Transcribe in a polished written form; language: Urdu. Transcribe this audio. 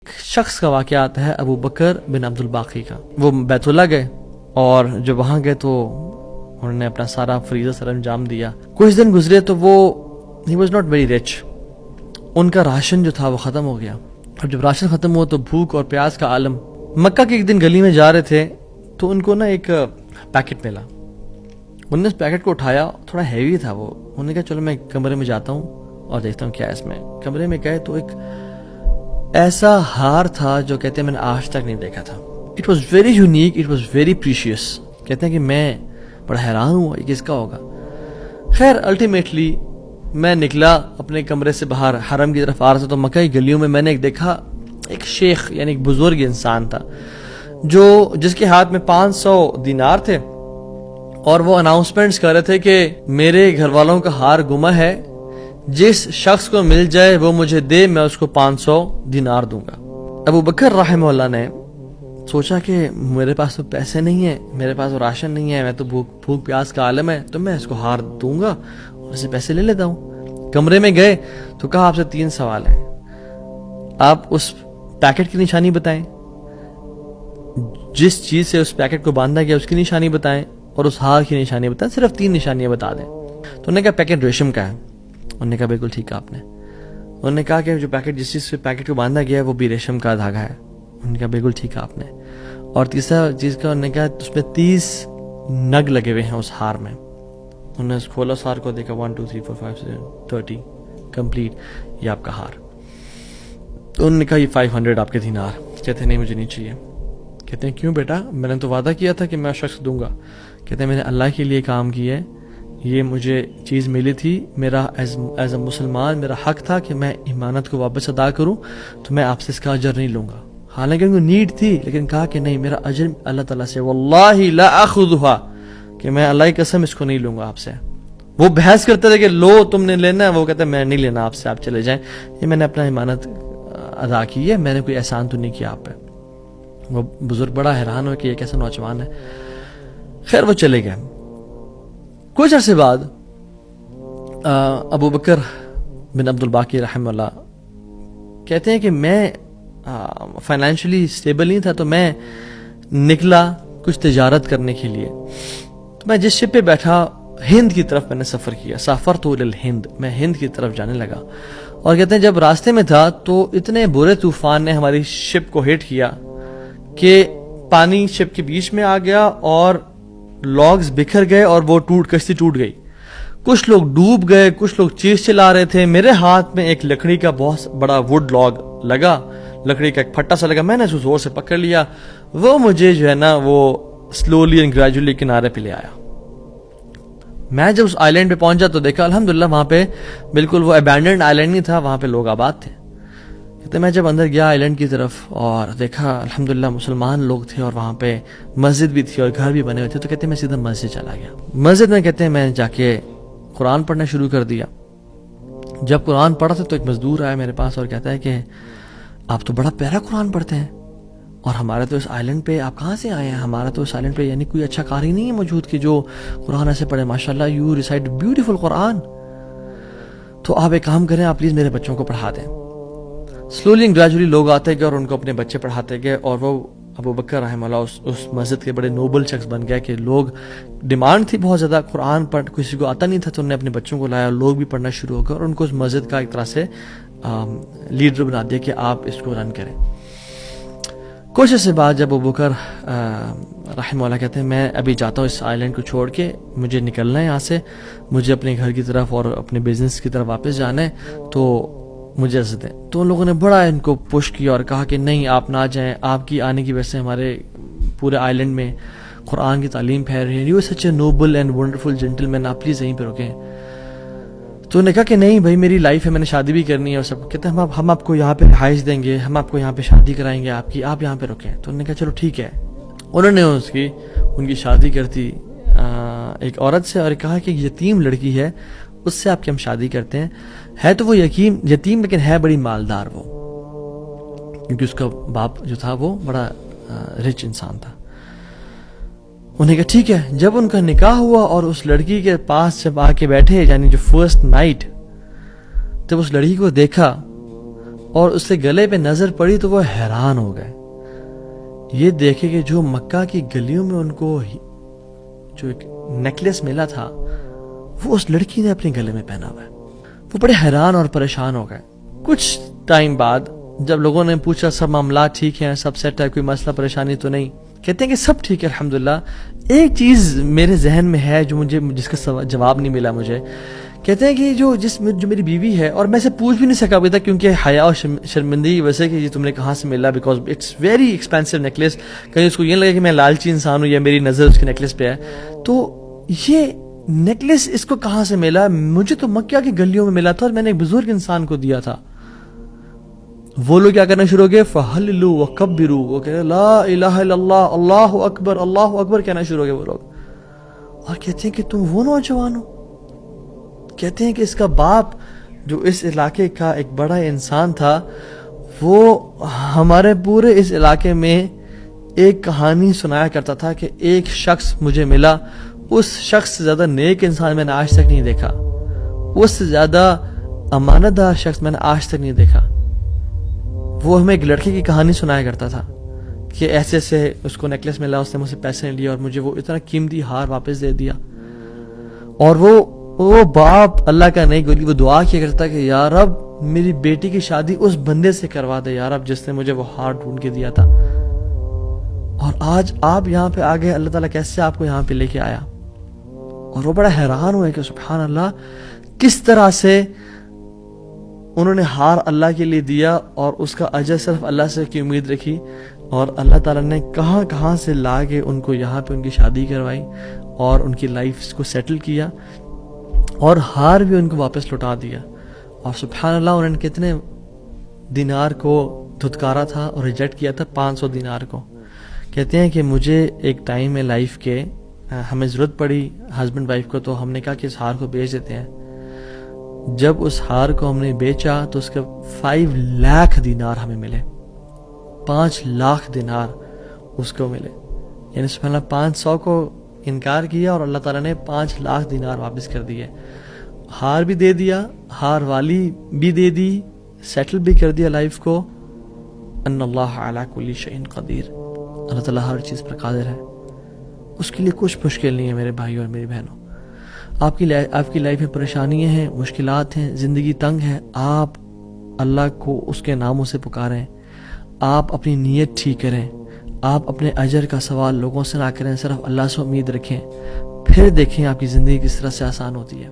شخص کا واقعہ آتا ہے ابو بکر بن عبد الباقی کا. وہ بیت اللہ گئے اور جب وہاں گئے تو انہوں نے اپنا سارا فریضہ سر انجام دیا. کچھ دن گزرے تو وہ ہی واز ناٹ ویری رچ. ان کا راشن جو تھا وہ ختم ہو گیا. اور جب راشن ختم ہوا تو بھوک اور پیاس کا عالم. مکہ کے ایک دن گلی میں جا رہے تھے تو ان کو نا ایک پیکٹ ملا. انہوں نے اس پیکٹ کو اٹھایا, تھوڑا ہیوی تھا وہ. انہوں نے کہا چلو میں کمرے میں جاتا ہوں اور دیکھتا ہوں کیا ہے اس میں. کمرے میں گئے تو ایک ایسا ہار تھا جو کہتے ہیں میں نے آج تک نہیں دیکھا تھا. It was very unique, it was very precious. کہتے ہیں کہ میں بڑا حیران ہوا یہ کس کا ہوگا. خیر الٹیمیٹلی میں نکلا اپنے کمرے سے باہر, حرم کی طرف آ رہا تھا تو مکہ کی گلیوں میں نے ایک دیکھا ایک شیخ یعنی ایک بزرگ انسان تھا جس کے ہاتھ میں 500 دینار تھے اور وہ اناؤنسمنٹس کر رہے تھے کہ میرے گھر والوں کا ہار گما ہے, جس شخص کو مل جائے وہ مجھے دے, میں اس کو 500 دینار دوں گا. ابو بکر رحمہ اللہ نے سوچا کہ میرے پاس تو پیسے نہیں ہیں, میرے پاس تو راشن نہیں ہے, میں تو بھوک پیاس کا عالم ہے, تو میں اس کو ہار دوں گا اور اسے پیسے لے لیتا ہوں. کمرے میں گئے تو کہا آپ سے 3 سوال ہیں, آپ اس پیکٹ کی نشانی بتائیں, جس چیز سے اس پیکٹ کو باندھا گیا اس کی نشانی بتائیں, اور اس ہار کی نشانی بتائیں. صرف 3 نشانیاں بتا دیں. تو انہوں نے کہا پیکٹ ریشم کا ہے. انہوں نے کہا بالکل ٹھیک ہے آپ نے. انہوں نے کہا کہ جو پیکٹ جس چیز سے پیکٹ کو باندھا گیا ہے وہ بھی ریشم کا دھاگا ہے. انہوں نے کہا بالکل ٹھیک ہے آپ نے. اور تیسرا چیز کا انہوں نے کہا اس میں 30 نگ لگے ہوئے ہیں اس ہار میں. انہوں نے کھولا اس ہار کو, دیکھا 1 2 3 4 5 6 30 کمپلیٹ, یہ آپ کا ہار. تو انہوں نے کہا یہ 500 آپ کے دینار. کہتے ہیں نہیں مجھے نہیں چاہیے. کہتے ہیں کیوں بیٹا, میں نے تو وعدہ کیا تھا کہ میں شخص دوں گا. کہتے ہیں میں نے اللہ کے لیے کام کیا ہے, یہ مجھے چیز ملی تھی, میرا ایز اے مسلمان میرا حق تھا کہ میں امانت کو واپس ادا کروں, تو میں آپ سے اس کا اجر نہیں لوں گا. حالانکہ ان کو نیڈ تھی لیکن کہا کہ نہیں, میرا اجر اللہ تعالیٰ سے, واللہ لا اخذها, کہ میں اللہ کی قسم اس کو نہیں لوں گا آپ سے. وہ بحث کرتے تھے کہ لو تم نے لینا ہے, وہ کہتے ہیں میں نہیں لینا آپ سے, آپ چلے جائیں, یہ میں نے اپنا امانت ادا کی ہے, میں نے کوئی احسان تو نہیں کیا آپ پہ. وہ بزرگ بڑا حیران ہو کہ یہ کیسا نوجوان ہے. خیر وہ چلے گئے. کچھ عرصے بعد ابو بکر بن عبد الباقی رحمہ اللہ کہتے ہیں کہ میں فائنینشلی اسٹیبل نہیں تھا, تو میں نکلا کچھ تجارت کرنے کے لیے. تو میں جس شپ پہ بیٹھا ہند کی طرف میں نے سفر کیا. سافرت الی الہند, میں ہند کی طرف جانے لگا. اور کہتے ہیں جب راستے میں تھا تو اتنے برے طوفان نے ہماری شپ کو ہٹ کیا کہ پانی شپ کے بیچ میں آ گیا اور لاگز بکھر گئے اور وہ کشتی ٹوٹ گئی. کچھ لوگ ڈوب گئے, کچھ لوگ چیز چلا رہے تھے. میرے ہاتھ میں ایک لکڑی کا بہت بڑا ووڈ لاگ لگا, لکڑی کا ایک پھٹا سا لگا. میں نے اس کو زور سے پکڑ لیا. وہ مجھے جو ہے نا وہ سلولی اینڈ گریجولی کنارے پہ لے آیا. میں جب اس آئی لینڈ پہ پہنچا تو دیکھا الحمدللہ وہاں پہ بالکل وہ ابینڈنڈ آئی لینڈ نہیں تھا, وہاں پہ لوگ آباد تھے. کہتے میں جب اندر گیا آئی لینڈ کی طرف اور دیکھا الحمدللہ مسلمان لوگ تھے اور وہاں پہ مسجد بھی تھی اور گھر بھی بنے ہوئے تھے. تو کہتے ہیں میں سیدھا مسجد چلا گیا. مسجد میں کہتے ہیں میں جا کے قرآن پڑھنا شروع کر دیا. جب قرآن پڑھا تھا تو ایک مزدور آیا میرے پاس اور کہتا ہے کہ آپ تو بڑا پیارا قرآن پڑھتے ہیں, اور ہمارے تو اس آئی لینڈ پہ آپ کہاں سے آئے ہیں؟ ہمارا تو اس آئی لینڈ پہ یعنی کوئی اچھا قاری نہیں ہے موجود کہ جو قرآن ایسے پڑھے. ماشاءاللہ یو ریسائٹ بیوٹیفل قرآن. تو آپ ایک کام کریں, آپ پلیز میرے بچوں کو پڑھا دیں. سلولی اینڈ گریجولی لوگ آتے گئے اور ان کو اپنے بچے پڑھاتے گئے, اور وہ ابو بکر رحمہ اللہ اس مسجد کے بڑے نوبل شخص بن گیا کہ لوگ ڈیمانڈ تھی بہت زیادہ, قرآن پڑھ کسی کو آتا نہیں تھا, تو انہوں نے اپنے بچوں کو لایا, لوگ بھی پڑھنا شروع ہو گئے اور ان کو اس مسجد کا ایک طرح سے لیڈر بنا دیا کہ آپ اس کو رن کریں. کچھ عرصے بعد جب ابو بکر رحمہ اللہ کہتے ہیں میں ابھی جاتا ہوں اس آئی لینڈ کو چھوڑ کے, مجھے نکلنا ہے یہاں سے, مجھے اپنے گھر کی طرف اور اپنے بزنس کی طرف واپس جانا ہے, تو مجھے اجازت دیں. تو ان لوگوں نے بڑا ان کو پش کیا اور کہا کہ نہیں آپ نہ جائیں, آپ کی آنے کی وجہ سے ہمارے پورے آئی لینڈ میں قرآن کی تعلیم پھیل رہی ہے, you such a noble and wonderful gentleman, آپ پلیز یہیں پہ رکیں. تو انہوں نے کہا کہ نہیں بھائی میری لائف ہے, میں نے شادی بھی کرنی ہے اور سب. کہتے ہیں ہم آپ کو یہاں پہ رہائش دیں گے, ہم آپ کو یہاں پہ شادی کرائیں گے آپ کی, آپ یہاں پہ رکیں. تو انہوں نے کہا چلو ٹھیک ہے. انہوں نے ان کی شادی کر دی ایک عورت سے اور کہا کہ یتیم لڑکی ہے اس سے آپ کی ہم شادی کرتے ہیں. ہے تو وہ یتیم لیکن ہے بڑی مالدار وہ, کیونکہ اس کا باپ جو تھا وہ بڑا رچ انسان تھا. انہوں نے کہا ٹھیک ہے. جب ان کا نکاح ہوا اور اس لڑکی کے پاس جب آ کے بیٹھے, یعنی جو فرسٹ نائٹ, جب اس لڑکی کو دیکھا اور اس کے گلے پہ نظر پڑی تو وہ حیران ہو گئے، یہ دیکھے کہ جو مکہ کی گلیوں میں ان کو جو ایک نیکلس ملا تھا وہ اس لڑکی نے اپنے گلے میں پہنا ہوا ہے۔ وہ بڑے حیران اور پریشان ہو گئے۔ کچھ ٹائم بعد جب لوگوں نے پوچھا سب معاملات ٹھیک ہیں، سب سیٹ ہے، کوئی مسئلہ پریشانی تو نہیں، کہتے ہیں کہ سب ٹھیک ہے الحمدللہ، ایک چیز میرے ذہن میں ہے جو جس کا جواب نہیں ملا مجھے۔ کہتے ہیں کہ جو میری بیوی ہے، اور میں سے پوچھ بھی نہیں سکا ابھی تک کیونکہ حیا اور شرمندگی کی وجہ سے کہ یہ تم نے کہاں سے ملا، because it's very expensive necklace, کہیں اس کو یہ لگے کہ میں لالچی انسان ہوں یا میری نظر اس کے نیکلس پہ ہے، تو یہ نیکلس اس کو کہاں سے ملا؟ مجھے تو مکہ کی گلیوں میں ملا تھا اور میں نے ایک بزرگ انسان کو دیا تھا۔ وہ لوگ کیا کرنا شروع ہو گئے، فَحَلِّلُوا وَكَبِّرُوا، وہ کہہ رہے لا الہ الا اللہ، اللہ اکبر کہنا شروع ہو گئے وہ لوگ، اور کہتے ہیں کہ تم وہ نوجوان ہو؟ کہتے ہیں کہ اس کا باپ جو اس علاقے کا ایک بڑا انسان تھا، وہ ہمارے پورے اس علاقے میں ایک کہانی سنایا کرتا تھا کہ ایک شخص مجھے ملا، اس شخص سے زیادہ نیک انسان میں نے آج تک نہیں دیکھا، اس سے زیادہ امانت دار شخص میں نے آج تک نہیں دیکھا۔ وہ ہمیں ایک لڑکے کی کہانی سنایا کرتا تھا کہ ایسے سے اس کو نیکلس ملا، اس نے مجھ سے پیسے نہیں لیا اور مجھے وہ اتنا قیمتی ہار واپس دے دیا، اور وہ باپ اللہ کا نہیں گولی، وہ دعا کیا کرتا کہ یا رب میری بیٹی کی شادی اس بندے سے کروا دے یا رب جس نے مجھے وہ ہار ڈھونڈ کے دیا تھا، اور آج آپ یہاں پہ آگے، اللہ تعالیٰ کیسے آپ کو یہاں پہ لے کے آیا؟ اور وہ بڑا حیران ہوئے کہ سبحان اللہ، کس طرح سے انہوں نے ہار اللہ کے لیے دیا اور اس کا اجر صرف اللہ سے کی امید رکھی، اور اللہ تعالیٰ نے کہاں سے لا کے ان کو یہاں پہ ان کی شادی کروائی اور ان کی لائف کو سیٹل کیا، اور ہار بھی ان کو واپس لوٹا دیا۔ اور سبحان اللہ انہوں نے کتنے دینار کو دھتکارا تھا اور ریجیکٹ کیا تھا؟ 500 دینار کو۔ کہتے ہیں کہ مجھے ایک ٹائم میں لائف کے ہمیں ضرورت پڑی ہسبینڈ وائف کو، تو ہم نے کہا کہ اس ہار کو بیچ دیتے ہیں۔ جب اس ہار کو ہم نے بیچا تو اس کے 5 لاکھ دینار ہمیں ملے، 5 لاکھ دینار اس کو ملے، یعنی سبحان اللہ 500 کو انکار کیا اور اللہ تعالیٰ نے 5 لاکھ دینار واپس کر دیے، ہار بھی دے دیا، ہار والی بھی دے دی، سیٹل بھی کر دیا لائف کو۔ ان اللہ علی کل شیء قدیر، اللہ تعالیٰ ہر چیز پر قادر ہے، اس کے لیے کچھ مشکل نہیں ہے میرے بھائیوں اور میری بہنوں۔ آپ کی لائف میں پریشانیاں ہیں، مشکلات ہیں، زندگی تنگ ہے، آپ اللہ کو اس کے ناموں سے پکاریں، آپ اپنی نیت ٹھیک کریں، آپ اپنے اجر کا سوال لوگوں سے نہ کریں، صرف اللہ سے امید رکھیں، پھر دیکھیں آپ کی زندگی کس طرح سے آسان ہوتی ہے۔